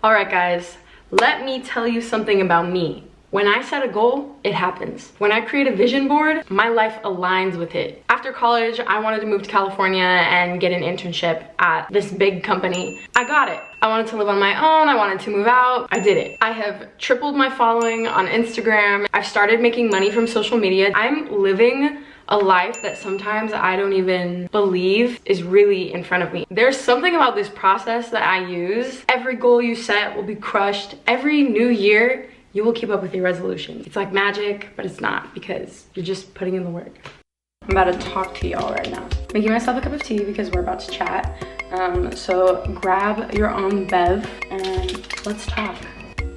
All right, guys, let me tell you something about me. When I set a goal, it happens. When I create a vision board, my life aligns with it. After college, I wanted to move to California and get an internship at this big company. I got it. I wanted to live on my own. I wanted to move out. I did it. I have tripled my following on Instagram. I've started making money from social media. I'm living a life that sometimes I don't even believe is really in front of me. There's something about this process that I use. Every goal you set will be crushed. Every new year, you will keep up with your resolution. It's like magic, but it's not, because you're just putting in the work. I'm about to talk to y'all right now. Making myself a cup of tea because we're about to chat. So grab your own bev and let's talk.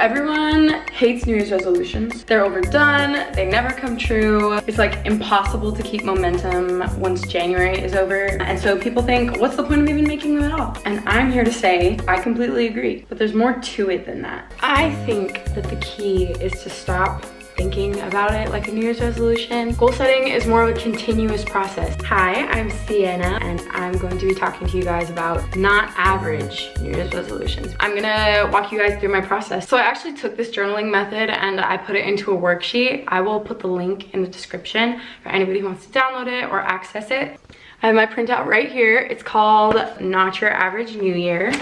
Everyone hates New Year's resolutions. They're overdone, they never come true. It's like impossible to keep momentum once January is over. And so people think, what's the point of even making them at all? And I'm here to say, I completely agree, but there's more to it than that. I think that the key is to stop thinking about it like a New Year's resolution. Goal setting is more of a continuous process. Hi, I'm Sienna, and I'm going to be talking to you guys about not average New Year's resolutions. I'm gonna walk you guys through my process. So I actually took this journaling method and I put it into a worksheet. I will put the link in the description for anybody who wants to download it or access it. I have my printout right here. It's called Not Your Average New Year.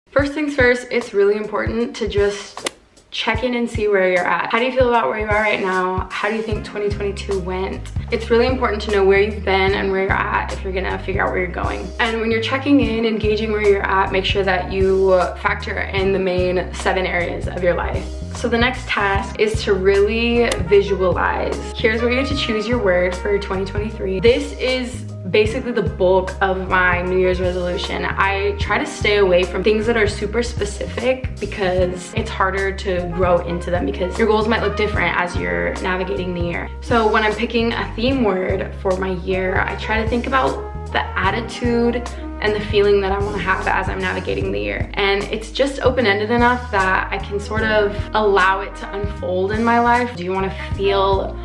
First things first, it's really important to just check in and see where you're at. How do you feel about where you are right now? How do you think 2022 went? It's really important to know where you've been and where you're at if you're gonna figure out where you're going. And when you're checking in, engaging where you're at, make sure that you factor in the main 7 areas of your life. So the next task is to really visualize. Here's where you get to choose your word for 2023. This is basically the bulk of my New Year's resolution. I try to stay away from things that are super specific because it's harder to grow into them because your goals might look different as you're navigating the year. So when I'm picking a theme word for my year, I try to think about the attitude and the feeling that I want to have as I'm navigating the year. And it's just open-ended enough that I can sort of allow it to unfold in my life. Do you want to feel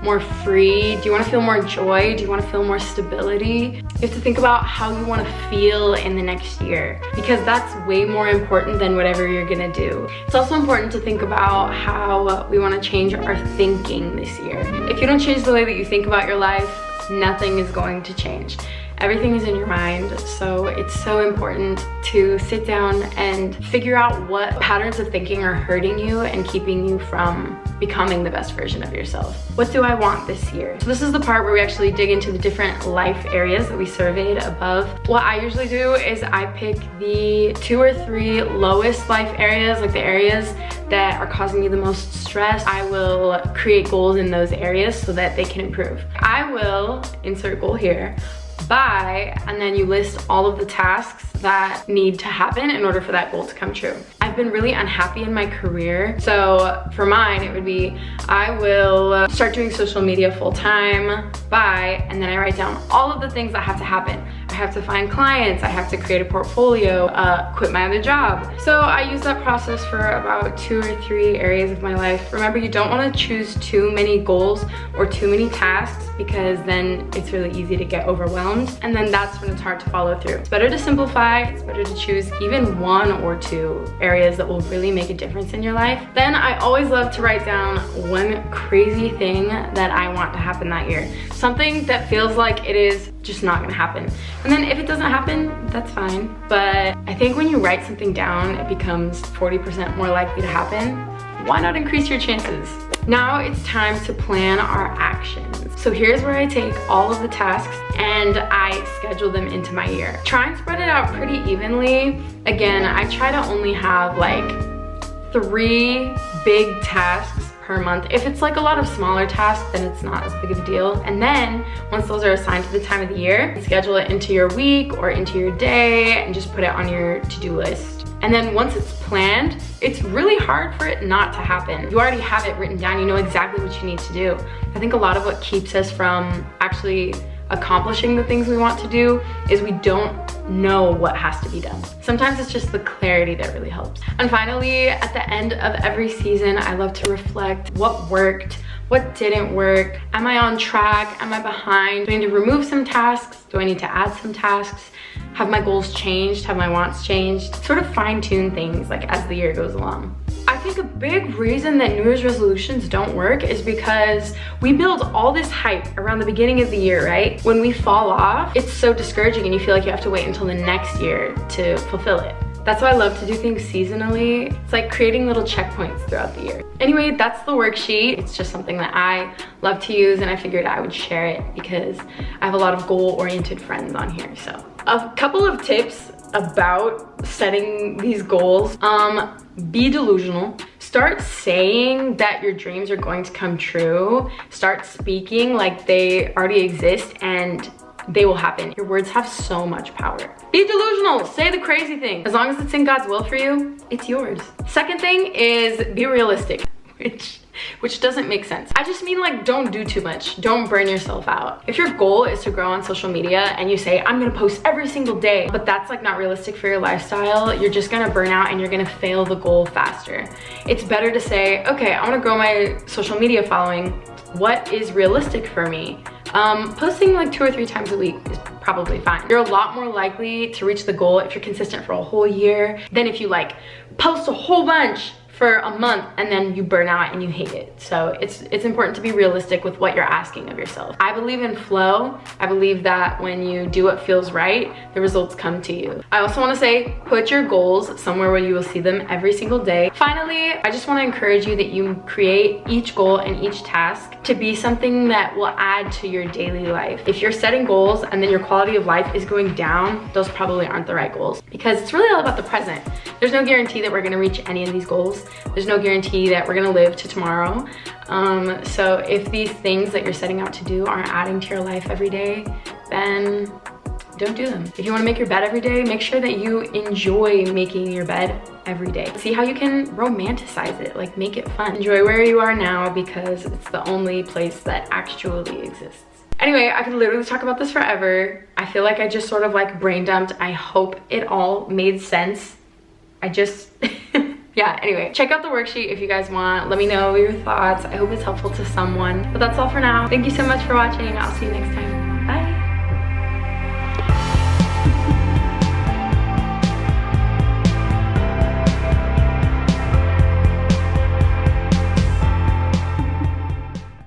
more free? Do you want to feel more joy? Do you want to feel more stability? You have to think about how you want to feel in the next year, because that's way more important than whatever you're gonna do. It's also important to think about how we want to change our thinking this year. If you don't change the way that you think about your life, nothing is going to change. Everything is in your mind, so it's so important to sit down and figure out what patterns of thinking are hurting you and keeping you from becoming the best version of yourself. What do I want this year? So this is the part where we actually dig into the different life areas that we surveyed above. What I usually do is I pick the 2 or 3 lowest life areas, like the areas that are causing me the most stress. I will create goals in those areas so that they can improve. I will insert goal here, by, and then you list all of the tasks that need to happen in order for that goal to come true. I've been really unhappy in my career, so for mine it would be I will start doing social media full time by, and then I write down all of the things that have to happen. I have to find clients, I have to create a portfolio, quit my other job. So I use that process for about 2 or 3 areas of my life. Remember, you don't want to choose too many goals or too many tasks because then it's really easy to get overwhelmed, and then that's when it's hard to follow through. It's better to simplify. It's better to choose even 1 or 2 areas that will really make a difference in your life. Then I always love to write down one crazy thing that I want to happen that year. Something that feels like it is just not gonna happen. And then if it doesn't happen, that's fine. But I think when you write something down, it becomes 40% more likely to happen. Why not increase your chances? Now it's time to plan our actions. So here's where I take all of the tasks and I schedule them into my year. Try and spread it out pretty evenly. Again, I try to only have like 3 big tasks per month. If it's like a lot of smaller tasks, then it's not as big of a deal. And then once those are assigned to the time of the year, schedule it into your week or into your day and just put it on your to-do list. And then once it's planned, it's really hard for it not to happen. You already have it written down, you know exactly what you need to do. I think a lot of what keeps us from actually accomplishing the things we want to do is we don't know what has to be done. Sometimes it's just the clarity that really helps. And finally, at the end of every season, I love to reflect what worked, what didn't work. Am I on track? Am I behind? Do I need to remove some tasks? Do I need to add some tasks? Have my goals changed? Have my wants changed? Sort of fine tune things like as the year goes along. I think a big reason that New Year's resolutions don't work is because we build all this hype around the beginning of the year, right? When we fall off, it's so discouraging and you feel like you have to wait until the next year to fulfill it. That's why I love to do things seasonally. It's like creating little checkpoints throughout the year. Anyway, that's the worksheet. It's just something that I love to use and I figured I would share it because I have a lot of goal-oriented friends on here. So a couple of tips about setting these goals. Be delusional. Start saying that your dreams are going to come true. Start speaking like they already exist and they will happen. Your words have so much power. Be delusional, say the crazy thing. As long as it's in God's will for you, it's yours. Second thing is be realistic, which doesn't make sense. I just mean like don't do too much. Don't burn yourself out. If your goal is to grow on social media and you say, I'm gonna post every single day, but that's like not realistic for your lifestyle, you're just gonna burn out and you're gonna fail the goal faster. It's better to say, okay, I wanna grow my social media following. What is realistic for me? Posting like 2 or 3 times a week is probably fine. You're a lot more likely to reach the goal if you're consistent for a whole year than if you like post a whole bunch for a month and then you burn out and you hate it. So it's important to be realistic with what you're asking of yourself. I believe in flow. I believe that when you do what feels right, the results come to you. I also want to say, put your goals somewhere where you will see them every single day. Finally, I just want to encourage you that you create each goal and each task to be something that will add to your daily life. If you're setting goals and then your quality of life is going down, those probably aren't the right goals because it's really all about the present. There's no guarantee that we're going to reach any of these goals. There's no guarantee that we're gonna live to tomorrow. So if these things that you're setting out to do aren't adding to your life every day, then don't do them. If you wanna make your bed every day, make sure that you enjoy making your bed every day. See how you can romanticize it, like make it fun. Enjoy where you are now because it's the only place that actually exists. Anyway, I could literally talk about this forever. I feel like I just sort of like brain dumped. I hope it all made sense. Yeah, anyway, check out the worksheet if you guys want. Let me know your thoughts. I hope it's helpful to someone. But that's all for now. Thank you so much for watching. I'll see you next time.